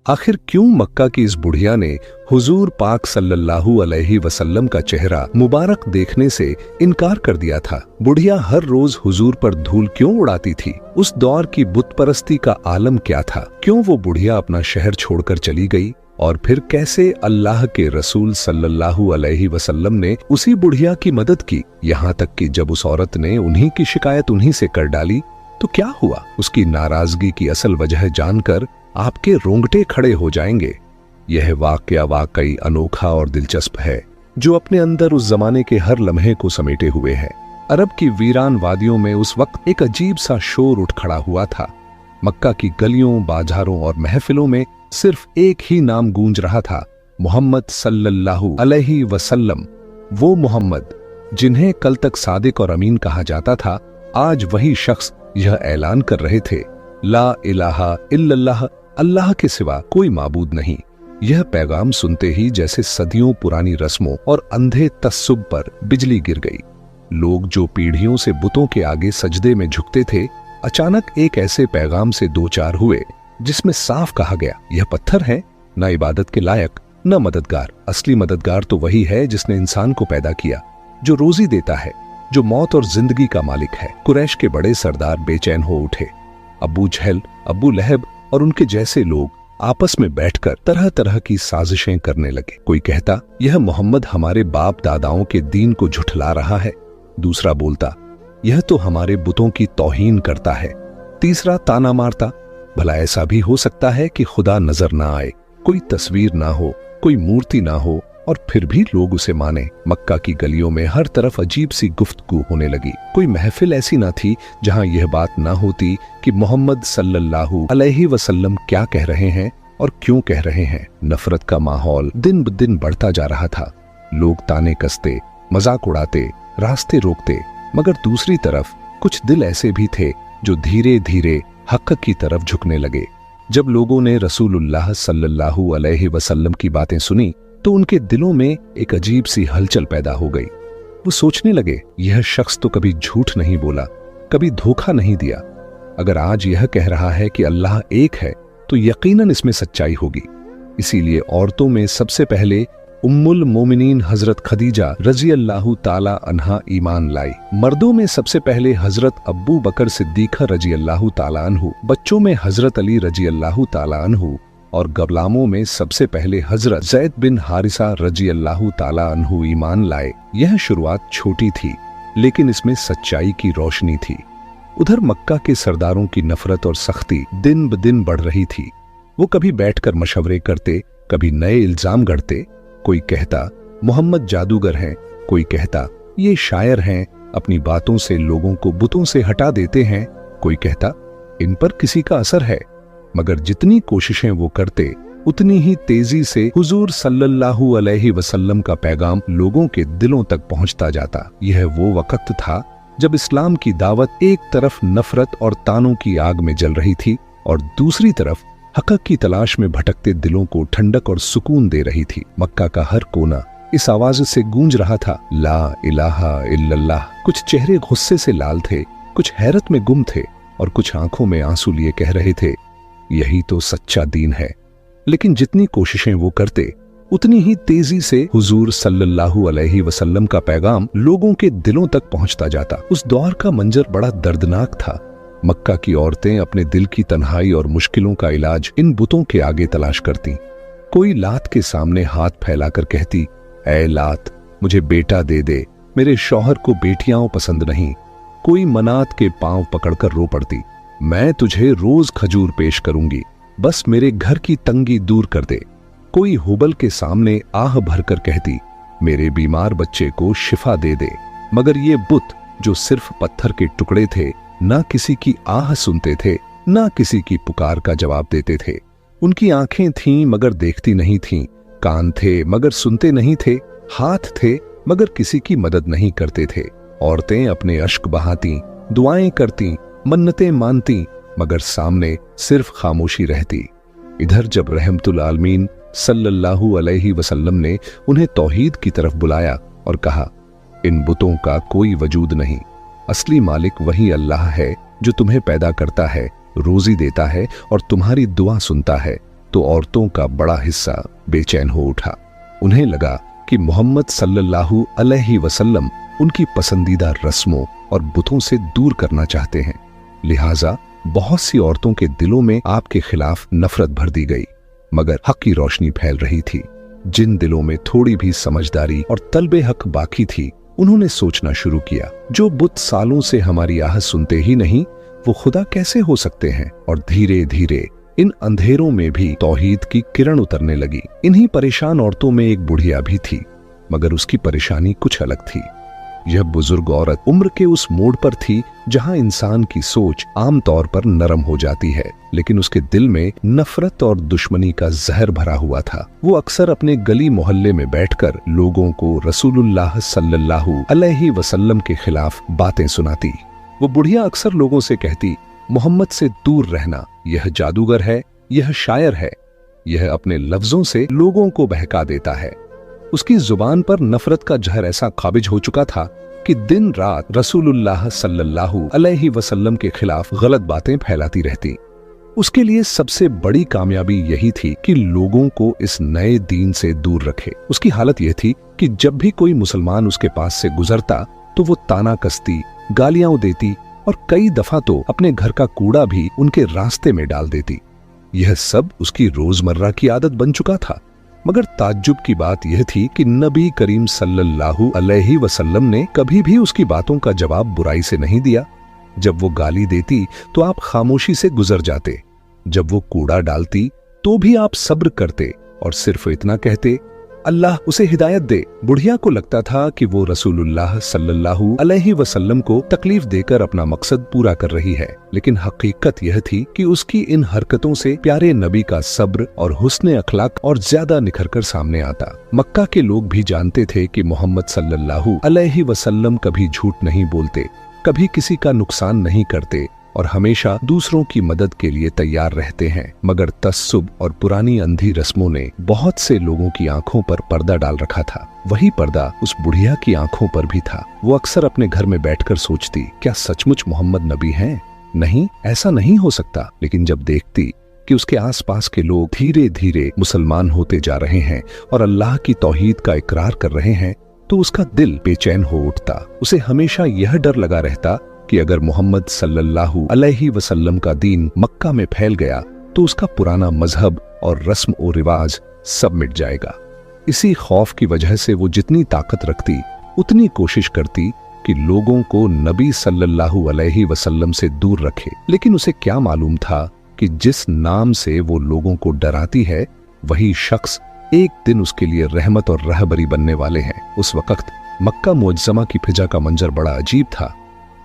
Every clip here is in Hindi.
आखिर क्यों मक्का की इस बुढ़िया ने हुजूर पाक सल्लल्लाहु अलैहि वसल्लम का चेहरा मुबारक देखने से इनकार कर दिया था? बुढ़िया हर रोज हुजूर पर धूल क्यों उड़ाती थी? उस दौर की बुत परस्ती का आलम क्या था? क्यों वो बुढ़िया अपना शहर छोड़कर चली गई? और फिर कैसे अल्लाह के रसूल सल्लल्लाहु अलैहि वसल्लम ने उसी बुढ़िया की मदद की? यहाँ तक कि जब उस औरत ने उन्हीं की शिकायत उन्हीं से कर डाली तो क्या हुआ? उसकी नाराजगी की असल वजह जानकर आपके रोंगटे खड़े हो जाएंगे। यह वाकया वाकई अनोखा और दिलचस्प है, जो अपने अंदर उस जमाने के हर लम्हे को समेटे हुए है। अरब की वीरान वादियों में उस वक्त एक अजीब सा शोर उठ खड़ा हुआ था। मक्का की गलियों, बाजारों और महफिलों में सिर्फ एक ही नाम गूंज रहा था, मोहम्मद सल्लल्लाहु अलैहि वसल्लम। वो मोहम्मद जिन्हें कल तक सादिक और अमीन कहा जाता था, आज वही शख्स यह ऐलान कर रहे थे, ला इलाहा इल्लल्लाह, अल्लाह के सिवा कोई माबूद नहीं। यह पैगाम सुनते ही जैसे सदियों पुरानी रस्मों और अंधे तस्सुब पर बिजली गिर गई। लोग जो पीढ़ियों से बुतों के आगे सजदे में झुकते थे, अचानक एक ऐसे पैगाम से दो चार हुए जिसमें साफ कहा गया, यह पत्थर है, न इबादत के लायक न मददगार। असली मददगार तो वही है जिसने इंसान को पैदा किया, जो रोजी देता है, जो मौत और जिंदगी का मालिक है। कुरैश के बड़े सरदार बेचैन हो उठे। अबू जहल, अबू लहब और उनके जैसे लोग आपस में बैठकर तरह तरह की साजिशें करने लगे। कोई कहता, यह मोहम्मद हमारे बाप दादाओं के दीन को झुठला रहा है। दूसरा बोलता, यह तो हमारे बुतों की तौहीन करता है। तीसरा ताना मारता, भला ऐसा भी हो सकता है कि खुदा नजर ना आए, कोई तस्वीर ना हो, कोई मूर्ति ना हो, और फिर भी लोग उसे माने। मक्का की गलियों में हर तरफ अजीब सी गुफ्तगू होने लगी। कोई महफिल ऐसी ना थी जहां यह बात ना होती कि मोहम्मद सल्लल्लाहु अलैहि वसल्लम क्या कह रहे हैं और क्यों कह रहे हैं। नफरत का माहौल दिन ब दिन बढ़ता जा रहा था। लोग ताने कसते, मजाक उड़ाते, रास्ते रोकते, मगर दूसरी तरफ कुछ दिल ऐसे भी थे जो धीरे धीरे हक की तरफ झुकने लगे। जब लोगों ने रसूलुल्लाह सल्लल्लाहु अलैहि वसल्लम की बातें सुनी तो उनके दिलों में एक अजीब सी हलचल पैदा हो गई। वो सोचने लगे, यह शख्स तो कभी झूठ नहीं बोला, कभी धोखा नहीं दिया। अगर आज यह कह रहा है कि अल्लाह एक है तो यकीनन इसमें सच्चाई होगी। इसीलिए औरतों में सबसे पहले उम्मुल मोमिनीन हजरत खदीजा रजी अल्लाहु ताला अन्हा ईमान लाई। मर्दों में सबसे पहले हजरत अब्बू बकर सिद्दीक़ा रजी अल्लाहु ताला अन्हु, बच्चों में हजरत अली रजी अल्लाहु ताला अन्हु और गबलामों में सबसे पहले हजरत ज़ैद बिन हारिसा रजी अल्लाहु ताला अन्हु ईमान लाए। यह शुरुआत छोटी थी, लेकिन इसमें सच्चाई की रोशनी थी। उधर मक्का के सरदारों की नफरत और सख्ती दिन ब दिन बढ़ रही थी। वो कभी बैठकर मशवरे करते, कभी नए इल्जाम गढ़ते। कोई कहता मोहम्मद जादूगर हैं, कोई कहता ये शायर हैं, अपनी बातों से लोगों को बुतों से हटा देते हैं। कोई कहता इन पर किसी का असर है। मगर जितनी कोशिशें वो करते, उतनी ही तेजी से हुजूर सल्लल्लाहु अलैहि वसल्लम का पैगाम लोगों के दिलों तक पहुंचता जाता। यह वो वक्त था जब इस्लाम की दावत एक तरफ नफरत और तानों की आग में जल रही थी और दूसरी तरफ हक की तलाश में भटकते दिलों को ठंडक और सुकून दे रही थी। मक्का का हर कोना इस आवाज से गूंज रहा था, ला इलाहा इल्लल्लाह। कुछ चेहरे गुस्से से लाल थे, कुछ हैरत में गुम थे और कुछ आंखों में आंसू लिए कह रहे थे, यही तो सच्चा दीन है। लेकिन जितनी कोशिशें वो करते, उतनी ही तेजी से हुजूर सल्लल्लाहु अलैहि वसल्लम का पैगाम लोगों के दिलों तक पहुंचता जाता। उस दौर का मंजर बड़ा दर्दनाक था। मक्का की औरतें अपने दिल की तन्हाई और मुश्किलों का इलाज इन बुतों के आगे तलाश करती। कोई लात के सामने हाथ फैलाकर कहती, ऐ लात, मुझे बेटा दे दे, मेरे शौहर को बेटियां पसंद नहीं। कोई मनात के पांव पकड़कर रो पड़ती, मैं तुझे रोज खजूर पेश करूंगी, बस मेरे घर की तंगी दूर कर दे। कोई हुबल के सामने आह भरकर कहती, मेरे बीमार बच्चे को शिफा दे दे। मगर ये बुत जो सिर्फ पत्थर के टुकड़े थे, ना किसी की आह सुनते थे, ना किसी की पुकार का जवाब देते थे। उनकी आंखें थीं मगर देखती नहीं थीं, कान थे मगर सुनते नहीं थे, हाथ थे मगर किसी की मदद नहीं करते थे। औरतें अपने अश्क बहाती, दुआएं करती, मन्नतें मानती, मगर सामने सिर्फ खामोशी रहती। इधर जब रहमतुल आलमीन सल्लल्लाहु अलैहि वसल्लम ने उन्हें तौहीद की तरफ बुलाया और कहा, इन बुतों का कोई वजूद नहीं, असली मालिक वही अल्लाह है जो तुम्हें पैदा करता है, रोजी देता है और तुम्हारी दुआ सुनता है, तो औरतों का बड़ा हिस्सा बेचैन हो उठा। उन्हें लगा कि मोहम्मद सल्लल्लाहु अलैहि वसल्लम उनकी पसंदीदा रस्मों और बुतों से दूर करना चाहते हैं। लिहाजा बहुत सी औरतों के दिलों में आपके खिलाफ नफरत भर दी गई। मगर हक की रोशनी फैल रही थी। जिन दिलों में थोड़ी भी समझदारी और तलबे हक बाकी थी, उन्होंने सोचना शुरू किया, जो बुत सालों से हमारी आह सुनते ही नहीं, वो खुदा कैसे हो सकते हैं। और धीरे धीरे इन अंधेरों में भी तौहीद की किरण उतरने लगी। इन्हीं परेशान औरतों में एक बुढ़िया भी थी, मगर उसकी परेशानी कुछ अलग थी। यह बुजुर्ग औरत उम्र के उस मोड़ पर थी जहां इंसान की सोच आमतौर पर नरम हो जाती है, लेकिन उसके दिल में नफरत और दुश्मनी का जहर भरा हुआ था। वो अक्सर अपने गली मोहल्ले में बैठकर लोगों को रसूलुल्लाह सल्लल्लाहु अलैहि वसल्लम के खिलाफ बातें सुनाती। वो बुढ़िया अक्सर लोगों से कहती, मोहम्मद से दूर रहना, यह जादूगर है, यह शायर है, यह अपने लफ्जों से लोगों को बहका देता है। उसकी जुबान पर नफरत का जहर ऐसा काबिज हो चुका था कि दिन रात रसूलुल्लाह सल्लल्लाहु अलैहि वसल्लम के खिलाफ गलत बातें फैलाती रहती। उसके लिए सबसे बड़ी कामयाबी यही थी कि लोगों को इस नए दीन से दूर रखे। उसकी हालत यह थी कि जब भी कोई मुसलमान उसके पास से गुजरता तो वो ताना कसती, गालियां देती और कई दफा तो अपने घर का कूड़ा भी उनके रास्ते में डाल देती। यह सब उसकी रोजमर्रा की आदत बन चुका था। मगर ताज्जुब की बात यह थी कि नबी करीम सल्लल्लाहु अलैहि वसल्लम ने कभी भी उसकी बातों का जवाब बुराई से नहीं दिया। जब वो गाली देती तो आप खामोशी से गुजर जाते, जब वो कूड़ा डालती तो भी आप सब्र करते और सिर्फ इतना कहते, अल्लाह उसे हिदायत दे। बुढ़िया को लगता था कि वो रसूलुल्लाह सल्लल्लाहु अलैहि वसल्लम को तकलीफ देकर अपना मकसद पूरा कर रही है, लेकिन हकीकत यह थी कि उसकी इन हरकतों से प्यारे नबी का सब्र और हुस्न अखलाक और ज्यादा निखर कर सामने आता। मक्का के लोग भी जानते थे कि मोहम्मद सल्लल्लाहु अलैहि वसल्लम कभी झूठ नहीं बोलते, कभी किसी का नुकसान नहीं करते और हमेशा दूसरों की मदद के लिए तैयार रहते हैं। मगर तस्सुब और पुरानी अंधी रस्मों ने बहुत से लोगों की आंखों पर पर्दा डाल रखा था। वही पर्दा उस बुढ़िया की आंखों पर भी था। वो अक्सर अपने घर में बैठकर सोचती, क्या सचमुच मोहम्मद नबी हैं? नहीं, ऐसा नहीं हो सकता। लेकिन जब देखती कि उसके आसपास के लोग धीरे धीरे मुसलमान होते जा रहे हैं और अल्लाह की तौहीद का इकरार कर रहे हैं, तो उसका दिल बेचैन हो उठता। उसे हमेशा यह डर लगा रहता कि अगर मोहम्मद सल्लल्लाहु अलैहि वसल्लम का दीन मक्का में फैल गया तो उसका पुराना मजहब और रस्म और रिवाज सब मिट जाएगा। इसी खौफ की वजह से वो जितनी ताकत रखती उतनी कोशिश करती कि लोगों को नबी सल्लल्लाहु अलैहि वसल्लम से दूर रखे। लेकिन उसे क्या मालूम था कि जिस नाम से वो लोगों को डराती है, वही शख्स एक दिन उसके लिए रहमत और रहबरी बनने वाले हैं। उस वक्त मक्का मुअज्जमा की फिजा का मंजर बड़ा अजीब था।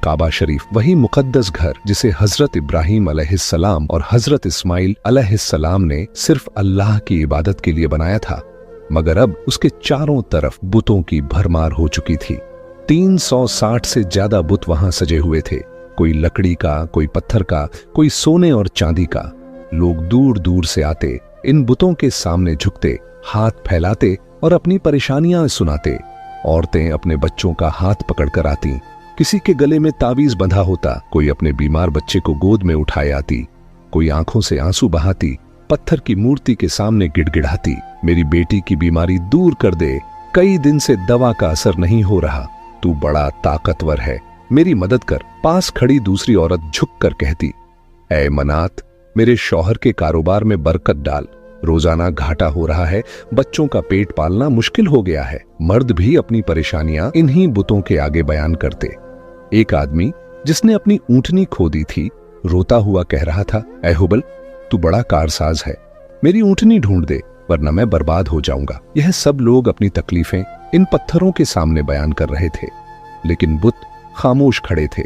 काबा शरीफ, वही मुकद्दस घर जिसे हजरत इब्राहिम अलैहिस्सलाम और हजरत इस्माइल अलैहिस्सलाम ने सिर्फ अल्लाह की इबादत के लिए बनाया था, मगर अब उसके चारों तरफ बुतों की भरमार हो चुकी थी। 360 से ज्यादा बुत वहां सजे हुए थे, कोई लकड़ी का, कोई पत्थर का, कोई सोने और चांदी का। लोग दूर दूर से आते, इन बुतों के सामने झुकते, हाथ फैलाते और अपनी परेशानियां सुनाते। औरतें अपने बच्चों का हाथ पकड़कर आती, किसी के गले में तावीज बंधा होता, कोई अपने बीमार बच्चे को गोद में उठाए आती, कोई आंखों से आंसू बहाती, पत्थर की मूर्ति के सामने गिड़गिड़ाती, मेरी बेटी की बीमारी दूर कर दे, कई दिन से दवा का असर नहीं हो रहा, तू बड़ा ताकतवर है, मेरी मदद कर। पास खड़ी दूसरी औरत झुक कर कहती, ऐ मनात, मेरे शौहर के कारोबार में बरकत डाल, रोजाना घाटा हो रहा है, बच्चों का पेट पालना मुश्किल हो गया है। मर्द भी अपनी परेशानियां इन्हीं बुतों के आगे बयान करते। एक आदमी जिसने अपनी ऊंटनी खो दी थी, रोता हुआ कह रहा था, ऐ हुबल, तू बड़ा कारसाज है, मेरी ऊंटनी ढूंढ दे वरना मैं बर्बाद हो जाऊंगा। यह सब लोग अपनी तकलीफें इन पत्थरों के सामने बयान कर रहे थे, लेकिन बुत खामोश खड़े थे।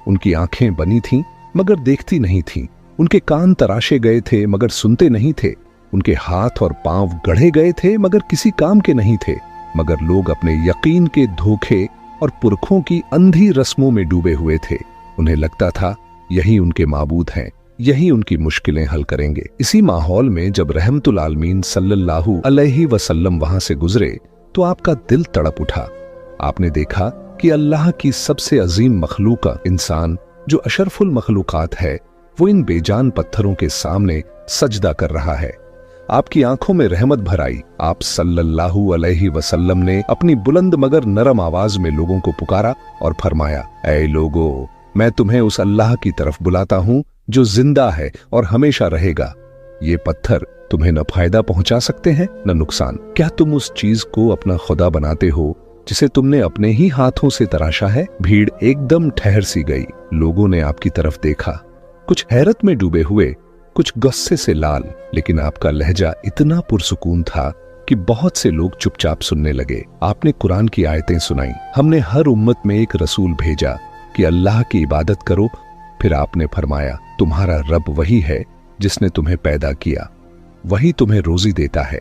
उनकी आंखें बनी थीं मगर देखती नहीं थीं, उनके कान तराशे गए थे मगर सुनते नहीं थे, उनके हाथ और पांव गढ़े गए थे मगर किसी काम के नहीं थे। मगर लोग अपने यकीन के धोखे और पुरखों की अंधी रस्मों में डूबे हुए थे। उन्हें लगता था यही उनके माबूद हैं, यही उनकी मुश्किलें हल करेंगे। इसी माहौल में जब रहमतुल आलमीन सल्लल्लाहु अलैहि वसल्लम वहां से गुजरे तो आपका दिल तड़प उठा। आपने देखा कि अल्लाह की सबसे अजीम मखलूक इंसान, जो अशरफुल मखलूकात है, वो इन बेजान पत्थरों के सामने सजदा कर रहा है। आपकी आंखों में रहमत भर आई। आप सल्लल्लाहु अलैहि वसल्लम ने अपनी बुलंद मगर नरम आवाज में लोगों को पुकारा और फरमाया, ऐ लोगो, मैं तुम्हें उस अल्लाह की तरफ बुलाता हूं जो जिंदा है और हमेशा रहेगा। ये पत्थर तुम्हें न फायदा पहुंचा सकते हैं न नुकसान। क्या तुम उस चीज को अपना खुदा बनाते हो जिसे तुमने अपने ही हाथों से तराशा है? भीड़ एकदम ठहर सी गई। लोगों ने आपकी तरफ देखा, कुछ हैरत में डूबे हुए, कुछ गुस्से से लाल, लेकिन आपका लहजा इतना पुरसुकून था कि बहुत से लोग चुपचाप सुनने लगे। आपने कुरान की आयतें सुनाई। हमने हर उम्मत में एक रसूल भेजा कि अल्लाह की इबादत करो। फिर आपने फरमाया, तुम्हारा रब वही है जिसने तुम्हें पैदा किया, वही तुम्हें रोजी देता है,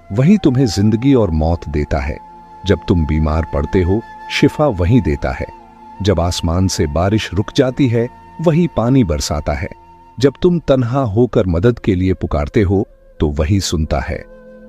वही तुम्हें जिंदगी और मौत देता है। जब तुम बीमार पड़ते हो, शिफा वही देता है। जब आसमान से बारिश रुक जाती है, वही पानी बरसाता है। जब तुम तन्हा होकर मदद के लिए पुकारते हो, तो वही सुनता है।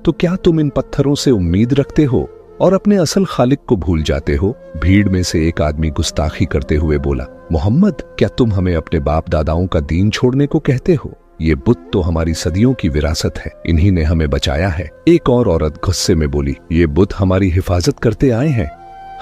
तो क्या तुम इन पत्थरों से उम्मीद रखते हो और अपने असल खालिक को भूल जाते हो? भीड़ में से एक आदमी गुस्ताखी करते हुए बोला, मोहम्मद, क्या तुम हमें अपने बाप दादाओं का दीन छोड़ने को कहते हो? ये बुत तो हमारी सदियों की विरासत है, इन्हीं ने हमें बचाया है। एक और औरत गुस्से में बोली, ये बुत हमारी हिफाजत करते आए हैं,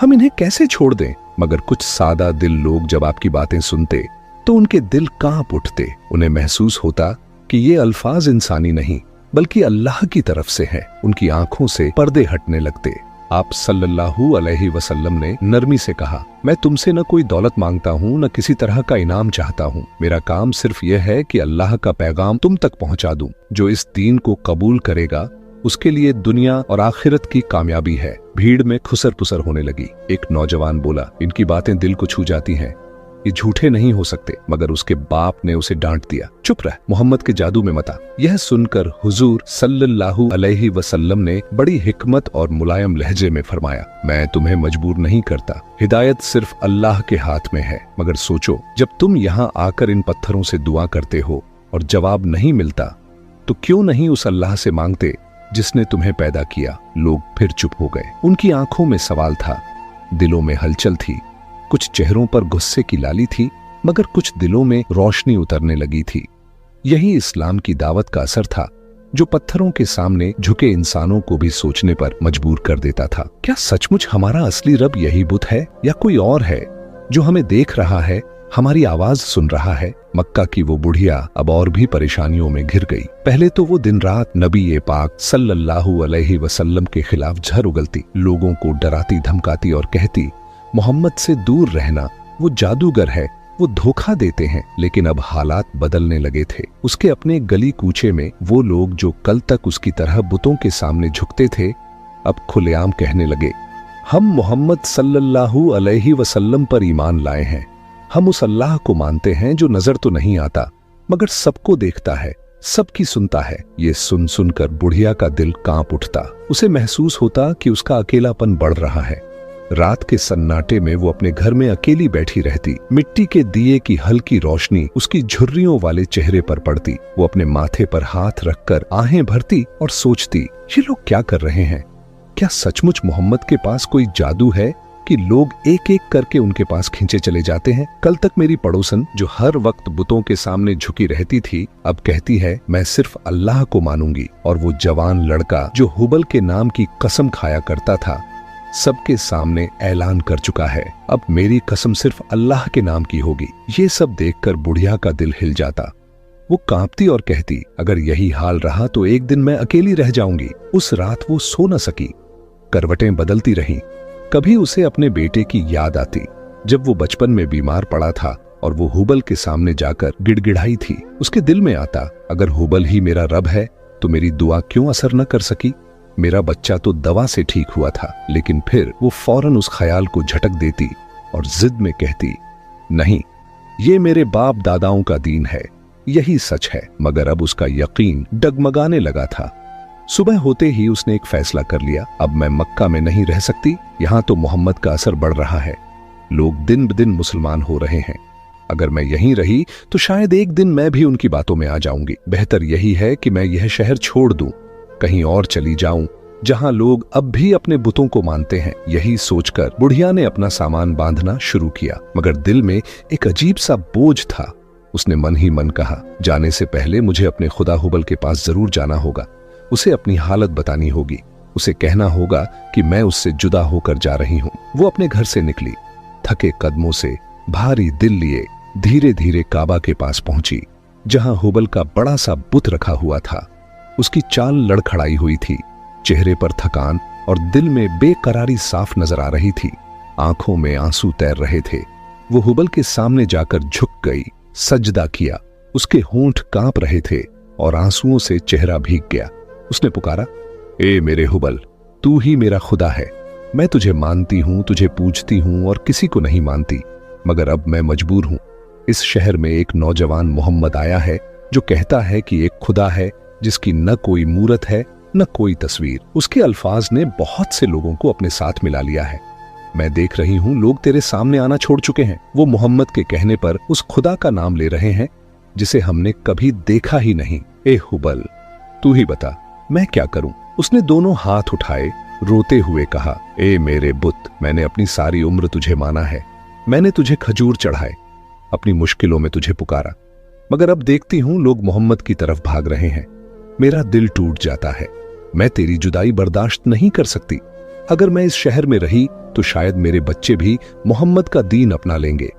हम इन्हें कैसे छोड़ दें? मगर कुछ सादा दिल लोग जब आपकी बातें सुनते तो उनके दिल कांप उठते। उन्हें महसूस होता कि ये अल्फाज इंसानी नहीं बल्कि अल्लाह की तरफ से है। उनकी आंखों से पर्दे हटने लगते। आप सल्लल्लाहु अलैहि वसल्लम ने नरमी से कहा, मैं तुमसे न कोई दौलत मांगता हूँ न किसी तरह का इनाम चाहता हूँ। मेरा काम सिर्फ यह है कि अल्लाह का पैगाम तुम तक पहुँचा दूं। जो इस दीन को कबूल करेगा उसके लिए दुनिया और आखिरत की कामयाबी है। भीड़ में खुसर पुसर होने लगी। एक नौजवान बोला, इनकी बातें दिल को छू जाती हैं, ये झूठे नहीं हो सकते। मगर उसके बाप ने उसे डांट दिया, चुप रह, मोहम्मद के जादू में मत आ। यह सुनकर हुजूर सल्लल्लाहु अलैहि वसल्लम ने बड़ी हिकमत और मुलायम लहजे में फरमाया, मैं तुम्हें मजबूर नहीं करता, हिदायत सिर्फ अल्लाह के हाथ में है। मगर सोचो, जब तुम यहाँ आकर इन पत्थरों से दुआ करते हो और जवाब नहीं मिलता, तो क्यों नहीं उस अल्लाह से मांगते जिसने तुम्हें पैदा किया? लोग फिर चुप हो गए। उनकी आंखों में सवाल था, दिलों में हलचल थी। कुछ चेहरों पर गुस्से की लाली थी, मगर कुछ दिलों में रोशनी उतरने लगी थी। यही इस्लाम की दावत का असर था, जो पत्थरों के सामने झुके इंसानों को भी सोचने पर मजबूर कर देता था। क्या सचमुच हमारा असली रब यही बुत है या कोई और है जो हमें देख रहा है, हमारी आवाज सुन रहा है? मक्का की वो बुढ़िया अब और भी परेशानियों में घिर गई। पहले तो वो दिन रात नबी पाक सल्लल्लाहु अलैहि वसल्लम के खिलाफ झर उगलती, लोगों को डराती धमकाती और कहती, मोहम्मद से दूर रहना, वो जादूगर है, वो धोखा देते हैं। लेकिन अब हालात बदलने लगे थे। उसके अपने गली कूचे में वो लोग जो कल तक उसकी तरह बुतों के सामने झुकते थे, अब खुलेआम कहने लगे, हम मोहम्मद सल्लल्लाहु अलैहि वसल्लम पर ईमान लाए हैं। हम उस अल्लाह को मानते हैं जो नजर तो नहीं आता मगर सबको देखता है, सबकी सुनता है। ये सुन सुनकर बुढ़िया का दिल कांप उठता। उसे महसूस होता कि उसका अकेलापन बढ़ रहा है। रात के सन्नाटे में वो अपने घर में अकेली बैठी रहती। मिट्टी के दिए की हल्की रोशनी उसकी झुर्रियों वाले चेहरे पर पड़ती। वो अपने माथे पर हाथ रखकर आहें भरती और सोचती, ये लोग क्या कर रहे हैं? क्या सचमुच मोहम्मद के पास कोई जादू है कि लोग एक एक करके उनके पास खींचे चले जाते हैं? कल तक मेरी पड़ोसन जो हर वक्त बुतों के सामने झुकी रहती थी, अब कहती है मैं सिर्फ अल्लाह को मानूंगी। और वो जवान लड़का जो हुबल के नाम की कसम खाया करता था, सबके सामने ऐलान कर चुका है, अब मेरी कसम सिर्फ अल्लाह के नाम की होगी। ये सब देखकर बुढ़िया का दिल हिल जाता। वो कांपती और कहती, अगर यही हाल रहा तो एक दिन मैं अकेली रह जाऊंगी। उस रात वो सो न सकी। करवटें बदलती रहीं। कभी उसे अपने बेटे की याद आती, जब वो बचपन में बीमार पड़ा था और वो हुबल के सामने जाकर गिड़गिड़ाई थी। उसके दिल में आता, अगर हुबल ही मेरा रब है तो मेरी दुआ क्यों असर न कर सकी? मेरा बच्चा तो दवा से ठीक हुआ था। लेकिन फिर वो फौरन उस ख्याल को झटक देती और जिद में कहती, नहीं, ये मेरे बाप दादाओं का दीन है, यही सच है। मगर अब उसका यकीन डगमगाने लगा था। सुबह होते ही उसने एक फैसला कर लिया, अब मैं मक्का में नहीं रह सकती। यहाँ तो मोहम्मद का असर बढ़ रहा है, लोग दिन ब दिन मुसलमान हो रहे हैं। अगर मैं यहीं रही तो शायद एक दिन मैं भी उनकी बातों में आ जाऊंगी। बेहतर यही है कि मैं यह शहर छोड़ दूं, कहीं और चली जाऊं जहां लोग अब भी अपने बुतों को मानते हैं। यही सोचकर बुढ़िया ने अपना सामान बांधना शुरू किया, मगर दिल में एक अजीब सा बोझ था। उसने मन ही मन कहा, जाने से पहले मुझे अपने खुदा हुबल के पास जरूर जाना होगा। उसे अपनी हालत बतानी होगी। उसे कहना होगा कि मैं उससे जुदा होकर जा रही हूं। वो अपने घर से निकली, थके कदमों से भारी दिल लिए धीरे धीरे काबा के पास पहुंची, जहां हुबल का बड़ा सा बुत रखा हुआ था। उसकी चाल लड़खड़ाई हुई थी, चेहरे पर थकान और दिल में बेकरारी साफ नजर आ रही थी। आंखों में आंसू तैर रहे थे। वो हुबल के सामने जाकर झुक गई, सजदा किया। उसके होंठ कांप रहे थे और आंसुओं से चेहरा भीग गया। उसने पुकारा, ए मेरे हुबल, तू ही मेरा खुदा है। मैं तुझे मानती हूं, तुझे पूजती हूं और किसी को नहीं मानती, मगर अब मैं मजबूर हूं। इस शहर में एक नौजवान मोहम्मद आया है जो कहता है कि एक खुदा है जिसकी न कोई मूरत है न कोई तस्वीर। उसके अल्फाज ने बहुत से लोगों को अपने साथ मिला लिया है। मैं देख रही हूं लोग तेरे सामने आना छोड़ चुके हैं। वो मोहम्मद के कहने पर उस खुदा का नाम ले रहे हैं जिसे हमने कभी देखा ही नहीं। ए हुबल, तू ही बता मैं क्या करूं? उसने दोनों हाथ उठाए, रोते हुए कहा, ए मेरे बुत, मैंने अपनी सारी उम्र तुझे माना है। मैंने तुझे खजूर चढ़ाए, अपनी मुश्किलों में तुझे पुकारा, मगर अब देखती हूं लोग मोहम्मद की तरफ भाग रहे हैं। मेरा दिल टूट जाता है। मैं तेरी जुदाई बर्दाश्त नहीं कर सकती। अगर मैं इस शहर में रही तो शायद मेरे बच्चे भी मोहम्मद का दीन अपना लेंगे।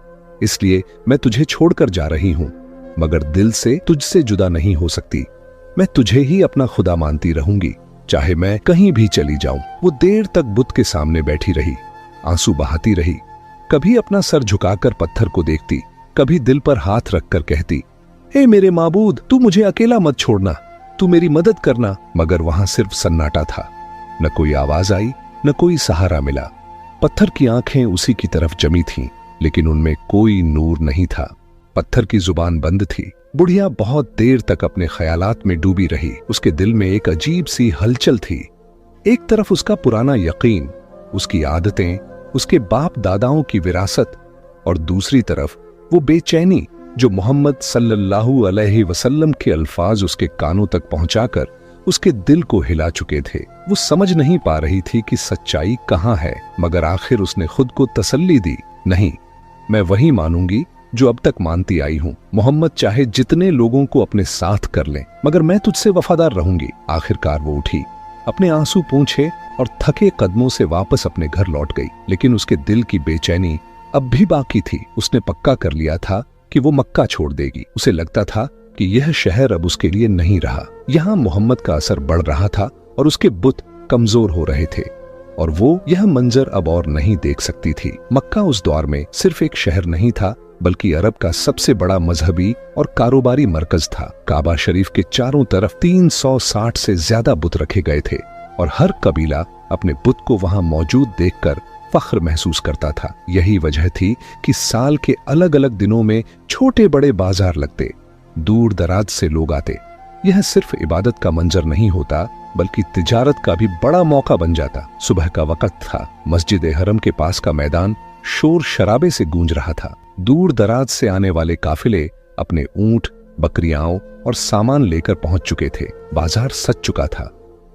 इसलिए मैं तुझे छोड़कर जा रही हूं, मगर दिल से तुझसे जुदा नहीं हो सकती। मैं तुझे ही अपना खुदा मानती रहूंगी, चाहे मैं कहीं भी चली जाऊं। वो देर तक बुत के सामने बैठी रही, आंसू बहाती रही। कभी अपना सर झुकाकर पत्थर को देखती, कभी दिल पर हाथ रखकर कहती, हे मेरे माबूद, तू मुझे अकेला मत छोड़ना, तू मेरी मदद करना। मगर वहां सिर्फ सन्नाटा था। न कोई आवाज आई, न कोई सहारा मिला। पत्थर की आंखें उसी की तरफ जमी थीं, लेकिन उनमें कोई नूर नहीं था। पत्थर की जुबान बंद थी। बुढ़िया बहुत देर तक अपने ख्यालात में डूबी रही। उसके दिल में एक अजीब सी हलचल थी। एक तरफ उसका पुराना यकीन, उसकी आदतें, उसके बाप दादाओं की विरासत, और दूसरी तरफ वो बेचैनी जो मोहम्मद सल्लल्लाहु अलैहि वसल्लम के अल्फाज उसके कानों तक पहुंचाकर उसके दिल को हिला चुके थे। वो समझ नहीं पा रही थी कि सच्चाई कहां है, मगर आखिर उसने खुद को तसल्ली दी, नहीं, मैं वही मानूंगी जो अब तक मानती आई हूं। मोहम्मद चाहे जितने लोगों को अपने साथ कर लें, मगर मैं तुझसे वफादार रहूंगी। आखिरकार वो उठी, अपने आंसू पोंछे और थके कदमों से वापस अपने घर लौट गई। लेकिन उसके दिल की बेचैनी अब भी बाकी थी। उसने पक्का कर लिया था कि वो मक्का छोड़ देगी। उसे लगता था कि यह शहर अब उसके लिए नहीं रहा। यहाँ मोहम्मद का असर बढ़ रहा था और उसके बुत कमजोर हो रहे थे, और वो यह मंजर अब और नहीं देख सकती थी। मक्का उस दौर में सिर्फ एक शहर नहीं था, बल्कि अरब का सबसे बड़ा मजहबी और कारोबारी मरकज था। काबा शरीफ के चारों तरफ 360 से ज्यादा बुत रखे गए थे, और हर कबीला अपने बुत को वहां मौजूद देखकर फख्र महसूस करता था। यही वजह थी कि साल के अलग अलग दिनों में छोटे बड़े बाजार लगते, दूर दराज से लोग आते। यह सिर्फ इबादत का मंजर नहीं होता, बल्कि तिजारत का भी बड़ा मौका बन जाता। सुबह का वक्त था। मस्जिद हरम के पास का मैदान शोर शराबे से गूंज रहा था। दूर दराज से आने वाले काफिले अपने ऊंट, बकरियां और सामान लेकर पहुंच चुके थे। बाजार सज चुका था।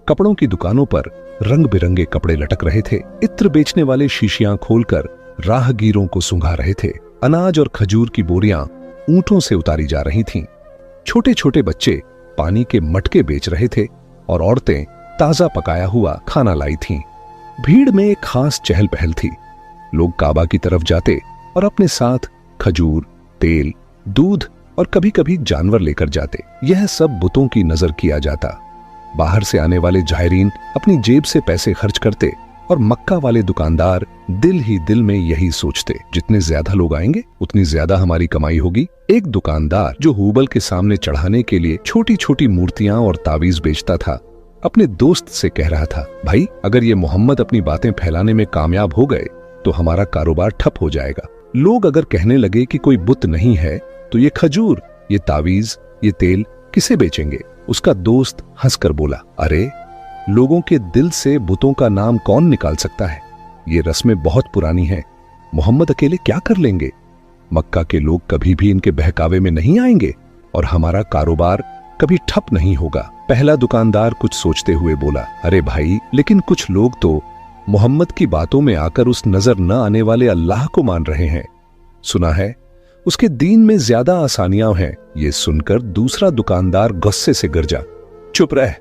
कपड़ों की दुकानों पर रंग बिरंगे कपड़े लटक रहे थे। इत्र बेचने वाले शीशियां खोलकर राहगीरों को सुंघा रहे थे। अनाज और खजूर की बोरियां ऊंटों से उतारी जा रही थीं। छोटे छोटे बच्चे पानी के मटके बेच रहे थे और औरतें ताजा पकाया हुआ खाना लाई थीं। भीड़ में एक खास चहल पहल थी। लोग काबा की तरफ जाते और अपने साथ खजूर, तेल, दूध और कभी कभी जानवर लेकर जाते। यह सब बुतों की नजर किया जाता। बाहर से आने वाले जायरीन अपनी जेब से पैसे खर्च करते और मक्का वाले दुकानदार दिल ही दिल में यही सोचते, जितने ज्यादा लोग आएंगे उतनी ज्यादा हमारी कमाई होगी। एक दुकानदार जो हुबल के सामने चढ़ाने के लिए छोटी छोटी मूर्तियां और तावीज बेचता था, अपने दोस्त से कह रहा था, भाई अगर ये मोहम्मद अपनी बातें फैलाने में कामयाब हो गए तो हमारा कारोबार ठप हो जाएगा। लोग अगर कहने लगे कि कोई बुत नहीं है तो ये खजूर, ये तावीज, ये तेल किसे बेचेंगे? उसका दोस्त हंसकर बोला, अरे लोगों के दिल से बुतों का नाम कौन निकाल सकता है? ये रस्में बहुत पुरानी हैं। मोहम्मद अकेले क्या कर लेंगे? मक्का के लोग कभी भी इनके बहकावे में नहीं आएंगे और हमारा कारोबार कभी ठप नहीं होगा। पहला दुकानदार कुछ सोचते हुए बोला, अरे भाई, लेकिन कुछ लोग तो मोहम्मद की बातों में आकर उस नजर न आने वाले अल्लाह को मान रहे हैं। सुना है उसके दीन में ज्यादा आसानियां हैं। ये सुनकर दूसरा दुकानदार गुस्से से गरजा, चुप रह,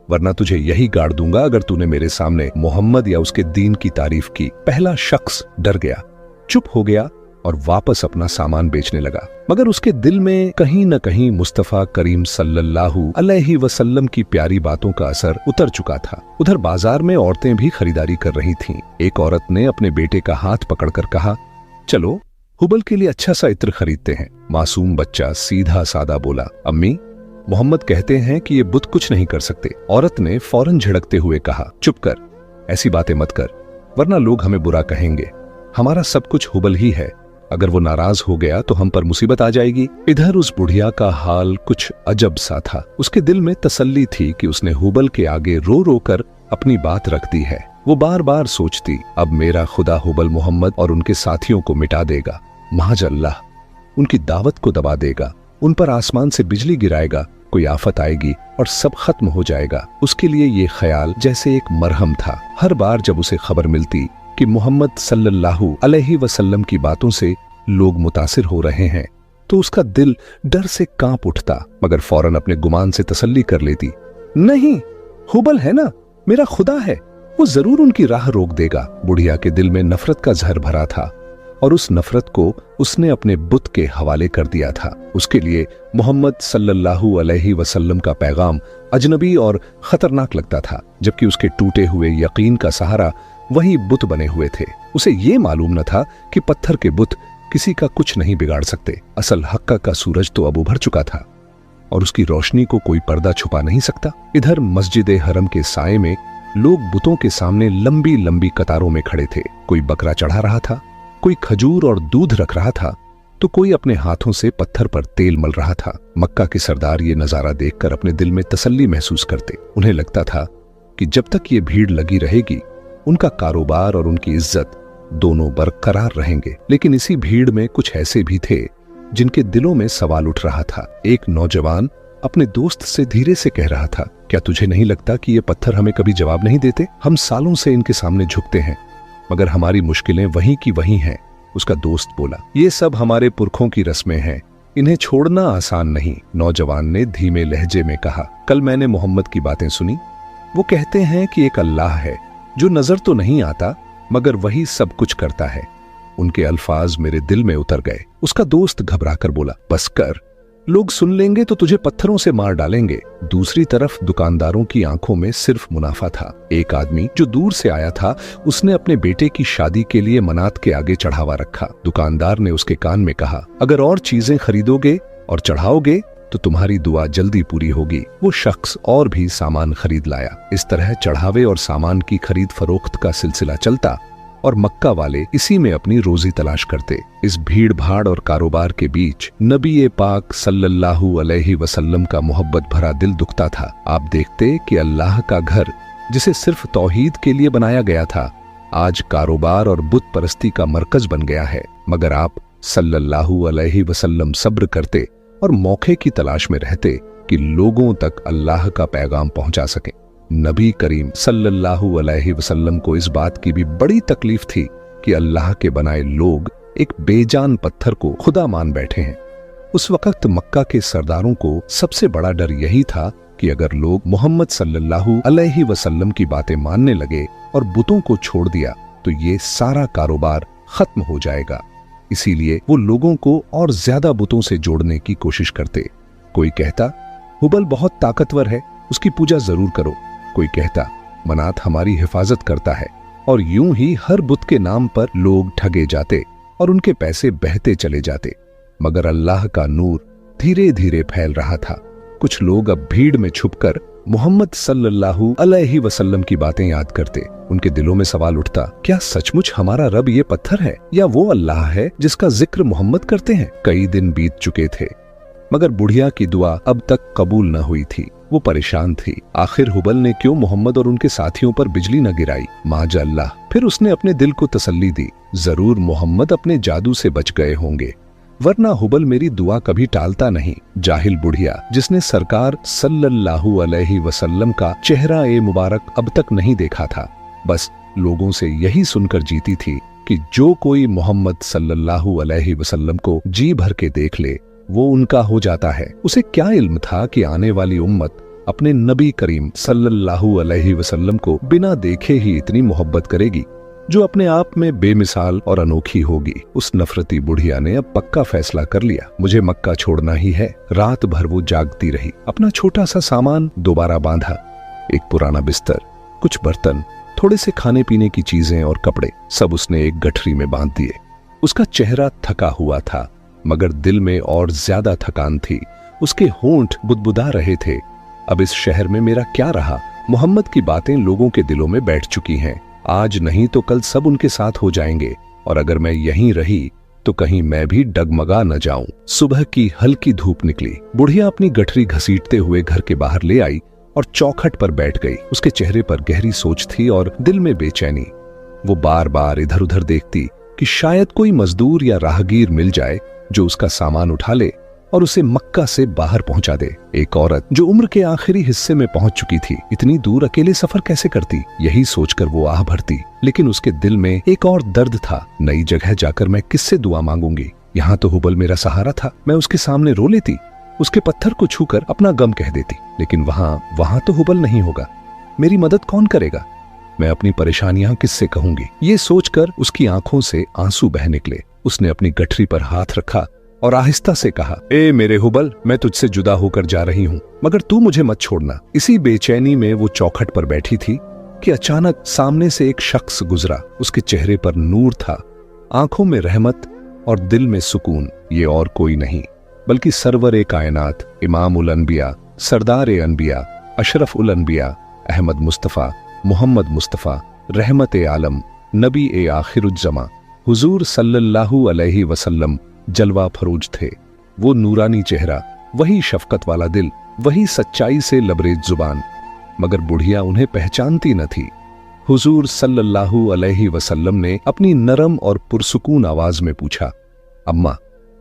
वरना तुझे यही गाड़ दूंगा अगर तूने मेरे सामने मोहम्मद या उसके दीन की तारीफ की। पहला शख्स डर गया, चुप हो गया और वापस अपना सामान बेचने लगा, मगर उसके दिल में कहीं न कहीं मुस्तफा करीम सल्लल्लाहु अलैहि वसल्लम की प्यारी बातों का असर उतर चुका था। उधर बाजार में औरतें भी खरीदारी कर रही थीं। एक औरत ने अपने बेटे का हाथ पकड़कर कहा, चलो हुबल के लिए अच्छा सा इत्र खरीदते हैं। मासूम बच्चा सीधा सादा बोला, अम्मी, मोहम्मद कहते हैं कि ये बुत कुछ नहीं कर सकते। औरत ने फौरन झिड़कते हुए कहा, चुप कर, ऐसी बातें मत कर, वरना लोग हमें बुरा कहेंगे। हमारा सब कुछ हुबल ही है, अगर वो नाराज हो गया तो हम पर मुसीबत आ जाएगी। इधर उस बुढ़िया का हाल कुछ अजब सा था। उसके दिल में तसल्ली थी कि उसने हुबल के आगे रो रो कर अपनी बात रख दी है। वो बार बार सोचती, अब मेरा खुदा हुबल मोहम्मद और उनके साथियों को मिटा देगा, माजअल्लाह, उनकी दावत को दबा देगा, उन पर आसमान से बिजली गिराएगा, कोई आफत आएगी और सब खत्म हो जाएगा। उसके लिए ये ख्याल जैसे एक मरहम था। हर बार जब उसे खबर मिलती कि मोहम्मद सल्लल्लाहु अलैहि वसल्लम की बातों से लोग मुतासिर हो रहे हैं, तो उसका दिल डर से कांप उठता, मगर फौरन अपने गुमान से तसल्ली कर लेती, नहीं, हुबल है ना, मेरा खुदा है, वो जरूर उनकी राह रोक देगा। बुढ़िया के दिल में नफरत का जहर भरा था और उस नफरत को उसने अपने बुत के हवाले कर दिया था। उसके लिए मोहम्मद सल्लल्लाहु अलैहि वसल्लम का पैगाम अजनबी और खतरनाक लगता था, जबकि उसके टूटे हुए यकीन का सहारा वही बुत बने हुए थे। उसे ये मालूम न था कि पत्थर के बुत किसी का कुछ नहीं बिगाड़ सकते। असल हक्का का सूरज तो अब उभर चुका था और उसकी रोशनी को कोई पर्दा छुपा नहीं सकता। इधर मस्जिद हरम के साए में लोग बुतों के सामने लंबी लंबी कतारों में खड़े थे। कोई बकरा चढ़ा रहा था, कोई खजूर और दूध रख रहा था, तो कोई अपने हाथों से पत्थर पर तेल मल रहा था। मक्का के सरदार ये नजारा देखकर अपने दिल में तसल्ली महसूस करते। उन्हें लगता था कि जब तक ये भीड़ लगी रहेगी, उनका कारोबार और उनकी इज्जत दोनों बरकरार रहेंगे। लेकिन इसी भीड़ में कुछ ऐसे भी थे जिनके दिलों में सवाल उठ रहा था। एक नौजवान अपने दोस्त से धीरे से कह रहा था, क्या तुझे नहीं लगता कि ये पत्थर हमें कभी जवाब नहीं देते? हम सालों से इनके सामने झुकते हैं, मगर हमारी मुश्किलें वहीं की वहीं हैं। उसका दोस्त बोला, ये सब हमारे पुरखों की रस्में हैं, इन्हें छोड़ना आसान नहीं। नौजवान ने धीमे लहजे में कहा, कल मैंने मोहम्मद की बातें सुनी। वो कहते हैं कि एक अल्लाह है जो नजर तो नहीं आता, मगर वही सब कुछ करता है। उनके अल्फाज मेरे दिल में उतर गए। उसका दोस्त घबराकर बोला, बस कर, लोग सुन लेंगे तो तुझे पत्थरों से मार डालेंगे। दूसरी तरफ दुकानदारों की आंखों में सिर्फ मुनाफा था। एक आदमी जो दूर से आया था, उसने अपने बेटे की शादी के लिए मनात के आगे चढ़ावा रखा। दुकानदार ने उसके कान में कहा, अगर और चीजें खरीदोगे और चढ़ाओगे तो तुम्हारी दुआ जल्दी पूरी होगी। वो शख्स और भी सामान खरीद लाया। इस तरह चढ़ावे और सामान की खरीद फरोख्त का सिलसिला चलता और मक्का वाले इसी में अपनी रोजी तलाश करते। इस भीड़ भाड़ और कारोबार के बीच नबी पाक सल्लल्लाहु अलैहि वसल्लम का मोहब्बत भरा दिल दुखता था। आप देखते कि अल्लाह का घर, जिसे सिर्फ तौहीद के लिए बनाया गया था, आज कारोबार और बुत परस्ती का मरकज बन गया है। मगर आप सल्लल्लाहु अलैहि वसल्लम सब्र करते और मौके की तलाश में रहते कि लोगों तक अल्लाह का पैगाम पहुंचा सके। नबी करीम सल्लल्लाहु अलैहि वसल्लम को इस बात की भी बड़ी तकलीफ थी कि अल्लाह के बनाए लोग एक बेजान पत्थर को खुदा मान बैठे हैं। उस वक्त मक्का के सरदारों को सबसे बड़ा डर यही था कि अगर लोग मोहम्मद सल्लल्लाहु अलैहि वसल्लम की बातें मानने लगे और बुतों को छोड़ दिया तो ये सारा कारोबार खत्म हो जाएगा। इसीलिए वो लोगों को और ज्यादा बुतों से जोड़ने की कोशिश करते। कोई कहता, हुबल बहुत ताकतवर है, उसकी पूजा जरूर करो। कोई कहता, मनात हमारी हिफाजत करता है। और यूं ही हर बुत के नाम पर लोग ठगे जाते और उनके पैसे बहते चले जाते। मगर अल्लाह का नूर धीरे धीरे फैल रहा था। कुछ लोग अब भीड़ में छुपकर मोहम्मद सल्लल्लाहु अलैहि वसल्लम की बातें याद करते। उनके दिलों में सवाल उठता, क्या सचमुच हमारा रब ये पत्थर है या वो अल्लाह है जिसका जिक्र मोहम्मद करते हैं? कई दिन बीत चुके थे, मगर बुढ़िया की दुआ अब तक कबूल न हुई थी। वो परेशान थी। आखिर हुबल ने क्यों मोहम्मद और उनके साथियों पर बिजली न गिराई? माजअल्लाह। फिर उसने अपने दिल को तसल्ली दी, जरूर मोहम्मद अपने जादू से बच गए होंगे, वरना हुबल मेरी दुआ कभी टालता नहीं। जाहिल बुढ़िया, जिसने सरकार सल्लल्लाहु अलैहि वसल्लम का चेहरा ए मुबारक अब तक नहीं देखा था, बस लोगों से यही सुनकर जीती थी कि जो कोई मोहम्मद सल्लल्लाहु अलैहि वसल्लम को जी भर के देख ले वो उनका हो जाता है। उसे क्या इल्म था कि आने वाली उम्मत अपने नबी करीम सल्लल्लाहु अलैहि वसल्लम को बिना देखे ही इतनी मोहब्बत करेगी जो अपने आप में बेमिसाल और अनोखी होगी। उस नफरती बुढ़िया ने अब पक्का फैसला कर लिया, मुझे मक्का छोड़ना ही है। रात भर वो जागती रही, अपना छोटा सा सामान दोबारा बांधा, एक पुराना बिस्तर, कुछ बर्तन, थोड़े से खाने पीने की चीजें और कपड़े, सब उसने एक गठरी में बांध दिए। उसका चेहरा थका हुआ था, मगर दिल में और ज्यादा थकान थी। उसके होंठ बुदबुदा रहे थे। अब इस शहर में मेरा क्या रहा? मोहम्मद की बातें लोगों के दिलों में बैठ चुकी हैं। आज नहीं तो कल सब उनके साथ हो जाएंगे, और अगर मैं यहीं रही तो कहीं मैं भी डगमगा न जाऊं। सुबह की हल्की धूप निकली। बुढ़िया अपनी गठरी घसीटते हुए घर के बाहर ले आई और चौखट पर बैठ गई। उसके चेहरे पर गहरी सोच थी और दिल में बेचैनी। वो बार बार इधर उधर देखती कि शायद कोई मजदूर या राहगीर मिल जाए जो उसका सामान उठा ले और उसे मक्का से बाहर पहुंचा दे। एक औरत जो उम्र के आखिरी हिस्से में पहुंच चुकी थी, इतनी दूर अकेले सफर कैसे करती? यही सोचकर वो आह भरती। लेकिन उसके दिल में एक और दर्द था, नई जगह जाकर मैं किससे दुआ मांगूंगी? यहाँ तो हुबल मेरा सहारा था, मैं उसके सामने रो लेती, उसके पत्थर को छूकर अपना गम कह देती। लेकिन वहां तो हुबल नहीं होगा, मेरी मदद कौन करेगा? मैं अपनी परेशानियां किससे कहूंगी? ये सोचकर उसकी आंखों से आंसू बह निकले। उसने अपनी गठरी पर हाथ रखा और आहिस्ता से कहा, ए मेरे हुबल, मैं तुझसे जुदा होकर जा रही हूँ, मगर तू मुझे मत छोड़ना। इसी बेचैनी में वो चौखट पर बैठी थी कि अचानक सामने से एक शख्स गुजरा। उसके चेहरे पर नूर था, आंखों में रहमत और दिल में सुकून। ये और कोई नहीं बल्कि सरवर ए कायनात, इमाम उल अनबिया, सरदार ए अनबिया, अशरफ उल अनबिया, अहमद मुस्तफ़ा, मोहम्मद मुस्तफ़ा, रहमत ए आलम, नबी ए आखिरुज्जमा, हुजूर सल्लल्लाहु अलैहि वसल्लम जलवा फरोज थे। वो नूरानी चेहरा, वही शफकत वाला दिल, वही सच्चाई से लबरेज जुबान। मगर बुढ़िया उन्हें पहचानती न थी। हुजूर सल्लल्लाहु अलैहि वसल्लम ने अपनी नरम और पुरसुकून आवाज में पूछा, अम्मा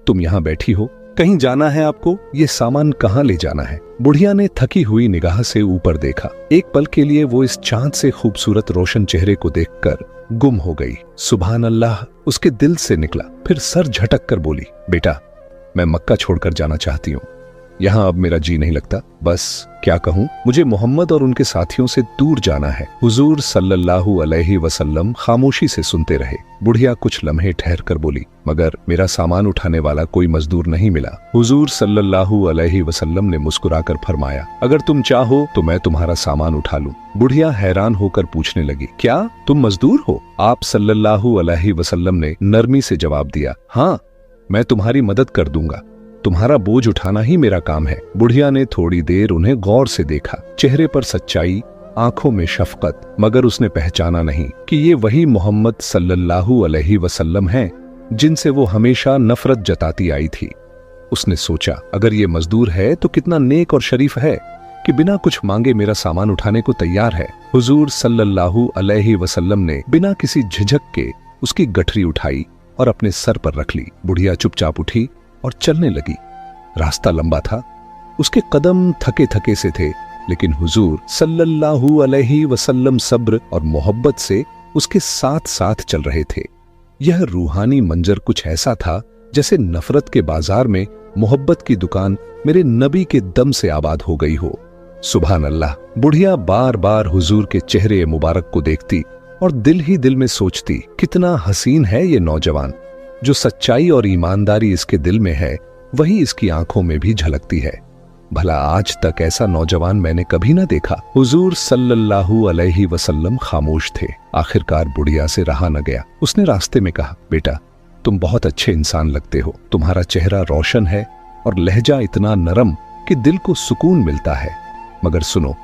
तुम यहां बैठी हो, कहीं जाना है आपको? ये सामान कहां ले जाना है? बुढ़िया ने थकी हुई निगाह से ऊपर देखा। एक पल के लिए वो इस चांद से खूबसूरत रोशन चेहरे को देखकर गुम हो गई। सुभान अल्लाह उसके दिल से निकला। फिर सर झटक कर बोली, बेटा मैं मक्का छोड़कर जाना चाहती हूँ, यहाँ अब मेरा जी नहीं लगता। बस क्या कहूँ, मुझे मोहम्मद और उनके साथियों से दूर जाना है। हुजूर सल्लल्लाहु अलैहि वसल्लम खामोशी से सुनते रहे। बुढ़िया कुछ लम्हे ठहर कर बोली, मगर मेरा सामान उठाने वाला कोई मजदूर नहीं मिला। हुजूर सल्लल्लाहु अलैहि वसल्लम ने मुस्कुराकर फरमाया, अगर तुम चाहो तो मैं तुम्हारा सामान उठा लूं। बुढ़िया हैरान होकर पूछने लगी, क्या तुम मजदूर हो? आप सल्लल्लाहु अलैहि वसल्लम ने नरमी से जवाब दिया, हाँ मैं तुम्हारी मदद कर दूंगा, तुम्हारा बोझ उठाना ही मेरा काम है। बुढ़िया ने थोड़ी देर उन्हें गौर से देखा, चेहरे पर सच्चाई, आंखों में शफकत, मगर उसने पहचाना नहीं कि ये वही मोहम्मद सल्लल्लाहु अलैहि वसल्लम हैं जिनसे वो हमेशा नफरत जताती आई थी। उसने सोचा, अगर ये मजदूर है तो कितना नेक और शरीफ है कि बिना कुछ मांगे मेरा सामान उठाने को तैयार है। हुजूर सल्लल्लाहु अलैहि वसल्लम ने बिना किसी झिझक के उसकी गठरी उठाई और अपने सर पर रख ली। बुढ़िया चुपचाप उठी और चलने लगी। रास्ता लंबा था, उसके कदम थके थके से थे, लेकिन हुजूर सल्लल्लाहु अलैहि वसल्लम सब्र और मोहब्बत से उसके साथ साथ चल रहे थे। यह रूहानी मंजर कुछ ऐसा था जैसे नफरत के बाजार में मोहब्बत की दुकान मेरे नबी के दम से आबाद हो गई हो। सुभान अल्लाह। बुढ़िया बार बार हुजूर के चेहरे मुबारक को देखती और दिल ही दिल में सोचती, कितना हसीन है ये नौजवान। जो सच्चाई और ईमानदारी इसके दिल में है वही इसकी आंखों में भी झलकती है। भला आज तक ऐसा नौजवान मैंने कभी ना देखा। हुजूर सल्लल्लाहु अलैहि वसल्लम खामोश थे। आखिरकार बुढ़िया से रहा न गया। उसने रास्ते में कहा, बेटा तुम बहुत अच्छे इंसान लगते हो, तुम्हारा चेहरा रोशन है और लहजा इतना नरम कि दिल को सुकून मिलता है। मगर सुनो,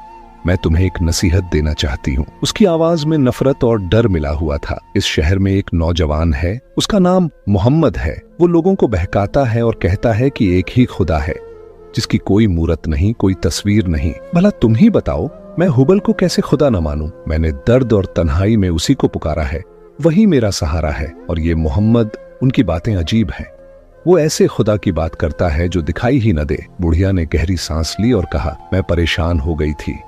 मैं तुम्हें एक नसीहत देना चाहती हूँ। उसकी आवाज में नफरत और डर मिला हुआ था। इस शहर में एक नौजवान है, उसका नाम मोहम्मद है। वो लोगों को बहकाता है और कहता है कि एक ही खुदा है जिसकी कोई मूरत नहीं, कोई तस्वीर नहीं। भला तुम ही बताओ, मैं हुबल को कैसे खुदा न मानूं? मैंने दर्द और तन्हाई में उसी को पुकारा है, वही मेरा सहारा है। और ये मोहम्मद, उनकी बातें अजीब हैं। वो ऐसे खुदा की बात करता है जो दिखाई ही न दे। बुढ़िया ने गहरी सांस ली और कहा, मैं परेशान हो गई थी,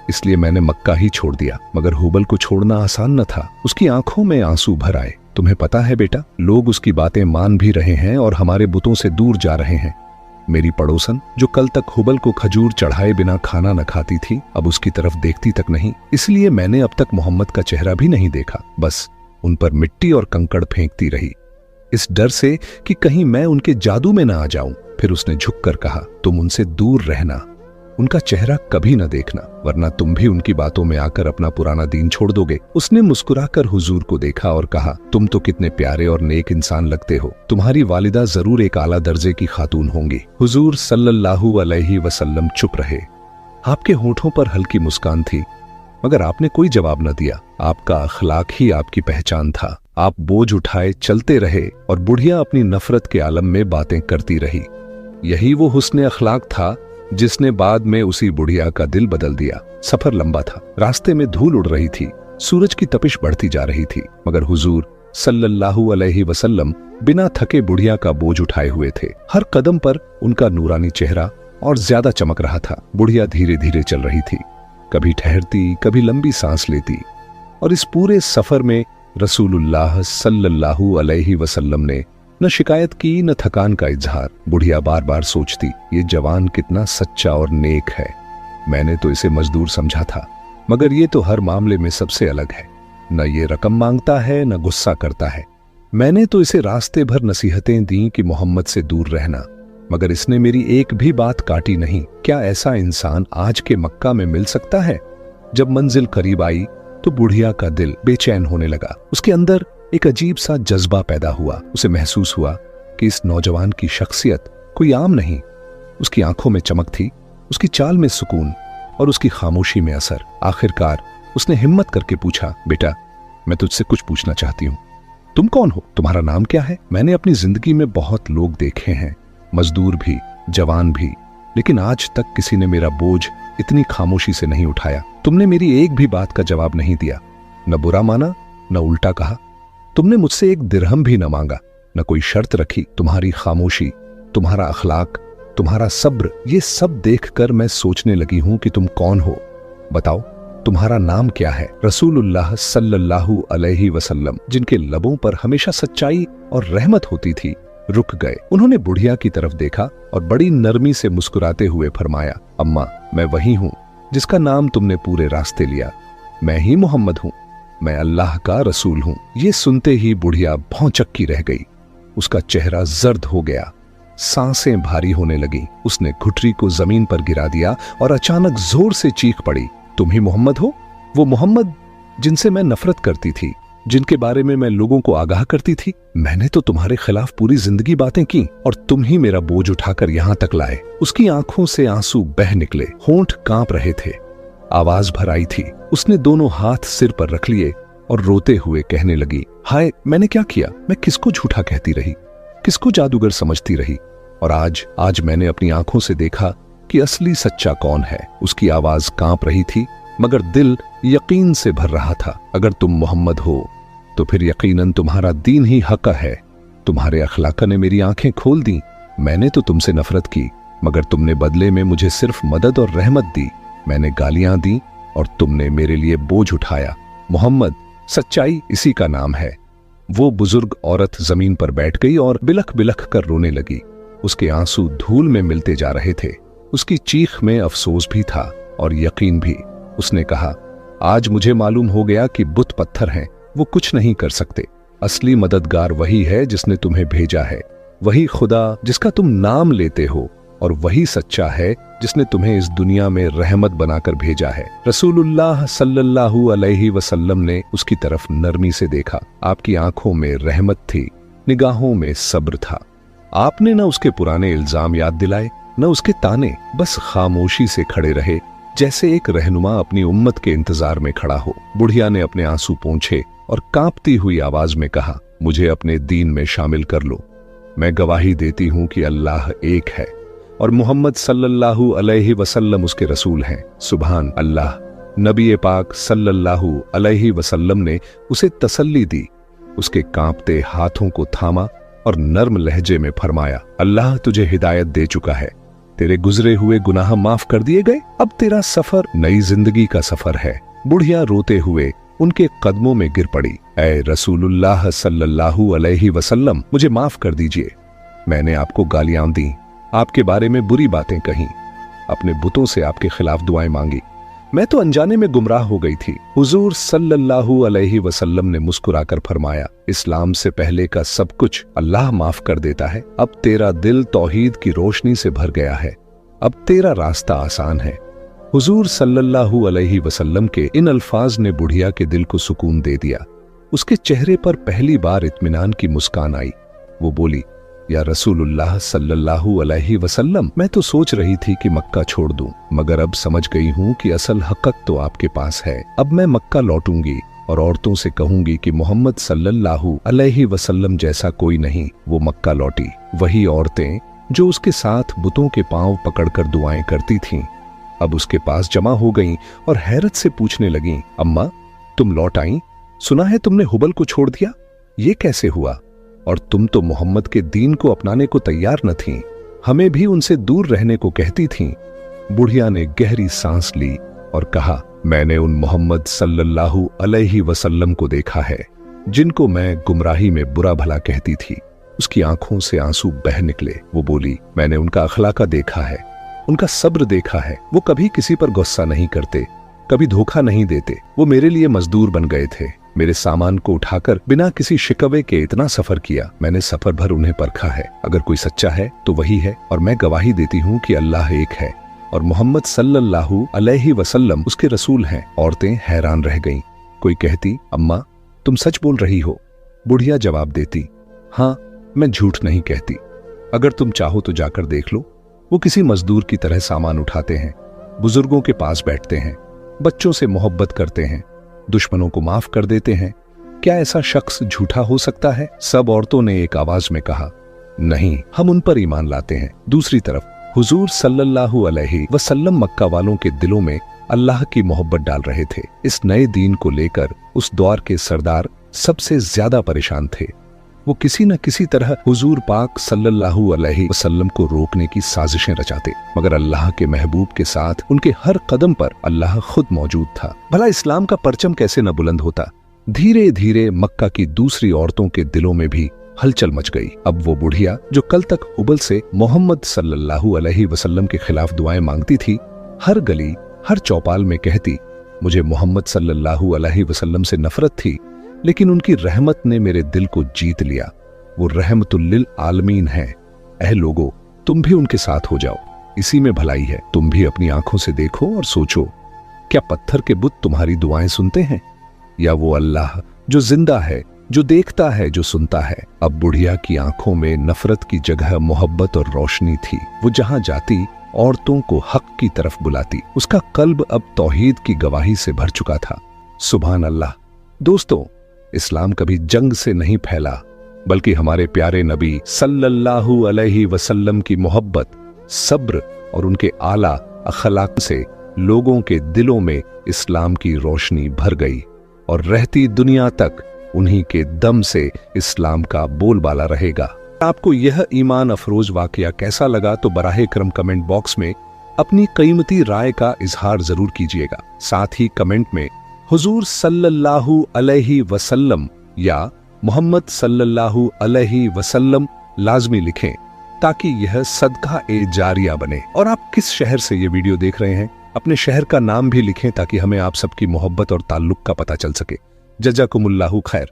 इसलिए मैंने मक्का ही छोड़ दिया। मगर हुबल को छोड़ना आसान न था। उसकी आंखों में आंसू भर आए। तुम्हें पता है बेटा, लोग उसकी बातें मान भी रहे हैं और हमारे बुतों से दूर जा रहे हैं। मेरी पड़ोसन जो कल तक हुबल को खजूर चढ़ाए बिना खाना न खाती थी, अब उसकी तरफ देखती तक नहीं। इसलिए मैंने अब तक मोहम्मद का चेहरा भी नहीं देखा, बस उन पर मिट्टी और कंकड़ फेंकती रही, इस डर से कि कहीं मैं उनके जादू में न आ जाऊं। फिर उसने झुककर कहा, तुम उनसे दूर रहना, उनका चेहरा कभी न देखना, वरना तुम भी उनकी बातों में आकर अपना पुराना दीन छोड़ दोगे। उसने मुस्कुराकर हुजूर को देखा और कहा, तुम तो कितने प्यारे और नेक इंसान लगते हो, तुम्हारी वालिदा जरूर एक आला दर्जे की खातून होंगी। हुजूर सल्लल्लाहु अलैहि वसल्लम चुप रहे। आपके होठों पर हल्की मुस्कान थी, मगर आपने कोई जवाब न दिया। आपका अखलाक ही आपकी पहचान था। आप बोझ उठाए चलते रहे और बुढ़िया अपनी नफरत के आलम में बातें करती रही। यही वो हुस्न अखलाक था जिसने बाद में उसी बुढ़िया का दिल बदल दिया। सफर लंबा था, रास्ते में धूल उड़ रही थी, सूरज की तपिश बढ़ती जा रही थी, मगर हुजूर सल्लल्लाहु अलैहि वसल्लम बिना थके बुढ़िया का बोझ उठाए हुए थे। हर कदम पर उनका नूरानी चेहरा और ज्यादा चमक रहा था। बुढ़िया धीरे धीरे चल रही थी, कभी ठहरती, कभी लंबी सांस लेती, और इस पूरे सफर में रसूलुल्लाह सल्लल्लाहु अलैहि वसल्लम ने न शिकायत की न थकान का इजहार। बुढ़िया बार बार सोचती, ये जवान कितना सच्चा और नेक है। मैंने तो इसे मजदूर समझा था, मगर ये तो हर मामले में सबसे अलग है। न ये रकम मांगता है न गुस्सा करता है। मैंने तो इसे रास्ते भर नसीहतें दी कि मोहम्मद से दूर रहना, मगर इसने मेरी एक भी बात काटी नहीं। क्या ऐसा इंसान आज के मक्का में मिल सकता है? जब मंजिल करीब आई तो बुढ़िया का दिल बेचैन होने लगा। उसके अंदर एक अजीब सा जज्बा पैदा हुआ। उसे महसूस हुआ कि इस नौजवान की शख्सियत कोई आम नहीं। उसकी आंखों में चमक थी, उसकी चाल में सुकून और उसकी खामोशी में असर। आखिरकार उसने हिम्मत करके पूछा, बेटा, मैं तुझसे कुछ पूछना चाहती हूँ। तुम कौन हो? तुम्हारा नाम क्या है? मैंने अपनी जिंदगी में बहुत लोग देखे हैं, मजदूर भी, जवान भी, लेकिन आज तक किसी ने मेरा बोझ इतनी खामोशी से नहीं उठाया। तुमने मेरी एक भी बात का जवाब नहीं दिया, न बुरा माना न उल्टा कहा। तुमने मुझसे एक दिरहम भी न मांगा, न कोई शर्त रखी। तुम्हारी खामोशी, तुम्हारा अखलाक, तुम्हारा सब्र, ये सब देखकर मैं सोचने लगी हूं कि तुम कौन हो। बताओ, तुम्हारा नाम क्या है? रसूलुल्लाह सल्लल्लाहु अलैहि वसल्लम, जिनके लबों पर हमेशा सच्चाई और रहमत होती थी, रुक गए। उन्होंने बुढ़िया की तरफ देखा और बड़ी नरमी से मुस्कुराते हुए फरमाया, अम्मा, मैं वही हूं जिसका नाम तुमने पूरे रास्ते लिया। मैं ही मोहम्मद हूं, मैं अल्लाह का रसूल हूं। ये सुनते ही बुढ़िया भौंचक्की रह गई। उसका चेहरा जर्द हो गया, सांसें भारी होने लगी। उसने घुटरी को जमीन पर गिरा दिया और अचानक जोर से चीख पड़ी, तुम ही मोहम्मद हो? वो मोहम्मद जिनसे मैं नफरत करती थी, जिनके बारे में मैं लोगों को आगाह करती थी। मैंने तो तुम्हारे खिलाफ पूरी जिंदगी बातें की और तुम ही मेरा बोझ उठाकर यहां तक लाए। उसकी आंखों से आंसू बह निकले, होंठ कांप रहे थे, आवाज भर आई थी। उसने दोनों हाथ सिर पर रख लिए और रोते हुए कहने लगी, हाय, मैंने क्या किया? मैं किसको झूठा कहती रही, किसको जादूगर समझती रही, और आज मैंने अपनी आंखों से देखा कि असली सच्चा कौन है। उसकी आवाज कांप रही थी, मगर दिल यकीन से भर रहा था। अगर तुम मोहम्मद हो तो फिर यकीनन तुम्हारा दीन ही हक है। तुम्हारे अखलाक ने मेरी आंखें खोल दी। मैंने तो तुमसे नफरत की, मगर तुमने बदले में मुझे सिर्फ मदद और रहमत दी। मैंने गालियां दी और तुमने मेरे लिए बोझ उठाया। मोहम्मद, सच्चाई इसी का नाम है। वो बुजुर्ग औरत जमीन पर बैठ गई और बिलख बिलख कर रोने लगी। उसके आंसू धूल में मिलते जा रहे थे। उसकी चीख में अफसोस भी था और यकीन भी। उसने कहा, आज मुझे मालूम हो गया कि बुत पत्थर हैं, वो कुछ नहीं कर सकते। असली मददगार वही है जिसने तुम्हें भेजा है, वही खुदा जिसका तुम नाम लेते हो, और वही सच्चा है जिसने तुम्हें इस दुनिया में रहमत बनाकर भेजा है। रसूलुल्लाह सल्लल्लाहु अलैहि वसल्लम ने उसकी तरफ नरमी से देखा। आपकी आंखों में रहमत थी, निगाहों में सब्र था। आपने न उसके पुराने इल्जाम याद दिलाए, न उसके ताने, बस खामोशी से खड़े रहे, जैसे एक रहनुमा अपनी उम्मत के इंतजार में खड़ा हो। बुढ़िया ने अपने आंसू पोंछे और कांपती हुई आवाज में कहा, मुझे अपने दीन में शामिल कर लो। मैं गवाही देती हूं कि अल्लाह एक है और मोहम्मद सल्लल्लाहु अलैहि वसल्लम उसके रसूल हैं। सुभान अल्लाह। नबी पाक सल्लल्लाहु अलैहि वसल्लम ने उसे तसल्ली दी, उसके कांपते हाथों को थामा और नर्म लहजे में फरमाया, अल्लाह तुझे हिदायत दे चुका है, तेरे गुजरे हुए गुनाह माफ कर दिए गए, अब तेरा सफर नई जिंदगी का सफर है। बुढ़िया रोते हुए उनके कदमों में गिर पड़ी। ऐ रसूलुल्लाह सल्लल्लाहु अलैहि वसल्लम, मुझे माफ कर दीजिए। मैंने आपको गालियां दी, आपके बारे में बुरी बातें कहीं, अपने बुतों से आपके खिलाफ दुआएं मांगी। मैं तो अनजाने में गुमराह हो गई थी। हुजूर सल्लल्लाहु अलैहि वसल्लम ने मुस्कुराकर फरमाया, इस्लाम से पहले का सब कुछ अल्लाह माफ कर देता है। अब तेरा दिल तौहीद की रोशनी से भर गया है, अब तेरा रास्ता आसान है। हुजूर सल्लल्लाहु अलैहि वसल्लम के इन अल्फाज ने बुढ़िया के दिल को सुकून दे दिया। उसके चेहरे पर पहली बार इत्मीनान की मुस्कान आई। वो बोली, या रसूलुल्लाह सल्लल्लाहु अलैहि वसल्लम, मैं तो सोच रही थी कि मक्का छोड़ दूं, मगर अब समझ गई हूं कि असल हक़ तो आपके पास है। अब मैं मक्का लौटूंगी और औरतों से कहूंगी कि मोहम्मद सल्लल्लाहु अलैहि वसल्लम जैसा कोई नहीं। वो मक्का लौटी, वही औरतें जो उसके साथ बुतों के पांव पकड़कर दुआएं करती थीं, अब उसके पास जमा हो गईं और हैरत से पूछने लगीं, अम्मा तुम लौट आईं? सुना है तुमने हुबल को छोड़ दिया, ये कैसे हुआ? और तुम तो मोहम्मद के दीन को अपनाने को तैयार न थीं, हमें भी उनसे दूर रहने को कहती थीं। बुढ़िया ने गहरी सांस ली और कहा, मैंने उन मोहम्मद सल्लल्लाहु अलैहि वसल्लम को देखा है जिनको मैं गुमराही में बुरा भला कहती थी। उसकी आंखों से आंसू बह निकले। वो बोली, मैंने उनका अखलाका देखा है, उनका सब्र देखा है। वो कभी किसी पर गुस्सा नहीं करते, कभी धोखा नहीं देते। वो मेरे लिए मजदूर बन गए थे, मेरे सामान को उठाकर बिना किसी शिकवे के इतना सफर किया। मैंने सफर भर उन्हें परखा है। अगर कोई सच्चा है तो वही है, और मैं गवाही देती हूँ कि अल्लाह एक है और मोहम्मद सल्लल्लाहु अलैहि वसल्लम उसके रसूल हैं। औरतें हैरान रह गईं। कोई कहती, अम्मा तुम सच बोल रही हो? बुढ़िया जवाब देती, हाँ मैं झूठ नहीं कहती। अगर तुम चाहो तो जाकर देख लो। वो किसी मजदूर की तरह सामान उठाते हैं, बुजुर्गों के पास बैठते हैं, बच्चों से मोहब्बत करते हैं, दुश्मनों को माफ कर देते हैं। क्या ऐसा शख्स झूठा हो सकता है? सब औरतों ने एक आवाज में कहा, नहीं, हम उन पर ईमान लाते हैं। दूसरी तरफ हुजूर सल्लल्लाहु अलैहि वसल्लम मक्का वालों के दिलों में अल्लाह की मोहब्बत डाल रहे थे। इस नए दीन को लेकर उस दौर के सरदार सबसे ज्यादा परेशान थे। वो किसी न किसी तरह हुजूर पाक सल्लल्लाहु अलैहि वसल्लम को रोकने की साजिशें रचाते, मगर अल्लाह के महबूब के साथ उनके हर कदम पर अल्लाह खुद मौजूद था। भला इस्लाम का परचम कैसे न बुलंद होता। धीरे धीरे मक्का की दूसरी औरतों के दिलों में भी हलचल मच गई। अब वो बुढ़िया जो कल तक हुबल से मोहम्मद सल्लल्लाहु अलैहि वसल्लम के खिलाफ दुआएं मांगती थी, हर गली हर चौपाल में कहती, मुझे मोहम्मद सल्लल्लाहु अलैहि वसल्लम से नफरत थी, लेकिन उनकी रहमत ने मेरे दिल को जीत लिया। वो रहमतुल लिल आलमीन है। ऐ लोगो, तुम भी उनके साथ हो जाओ, इसी में भलाई है। तुम भी अपनी आंखों से देखो और सोचो, क्या पत्थर के बुत तुम्हारी दुआएं सुनते हैं, या वो अल्लाह जो जिंदा है, जो देखता है, जो सुनता है? अब बुढ़िया की आंखों में नफरत की जगह मोहब्बत और रोशनी थी। वो जहां जाती औरतों को हक की तरफ बुलाती। उसका कल्ब अब तौहीद की गवाही से भर चुका था। सुभान अल्लाह। दोस्तों, इस्लाम कभी जंग से नहीं फैला, बल्कि हमारे प्यारे नबी सल्लल्लाहु अलैहि वसल्लम की मोहब्बत, सब्र और उनके आला अखलाक से लोगों के दिलों में इस्लाम की रोशनी भर गई और रहती दुनिया तक उन्हीं के दम से इस्लाम का बोलबाला रहेगा। आपको यह ईमान अफरोज वाकया कैसा लगा तो बराहे करम कमेंट बॉक्स में अपनी कीमती राय का इजहार जरूर कीजिएगा। साथ ही कमेंट में हुजूर सल्लल्लाहु अलैहि वसल्लम या मोहम्मद सल्लल्लाहु अलैहि वसल्लम लाजमी लिखें, ताकि यह सदका ए जारिया बने। और आप किस शहर से ये वीडियो देख रहे हैं, अपने शहर का नाम भी लिखें, ताकि हमें आप सबकी मोहब्बत और ताल्लुक का पता चल सके। जज़ाकुमुल्लाहु खैर।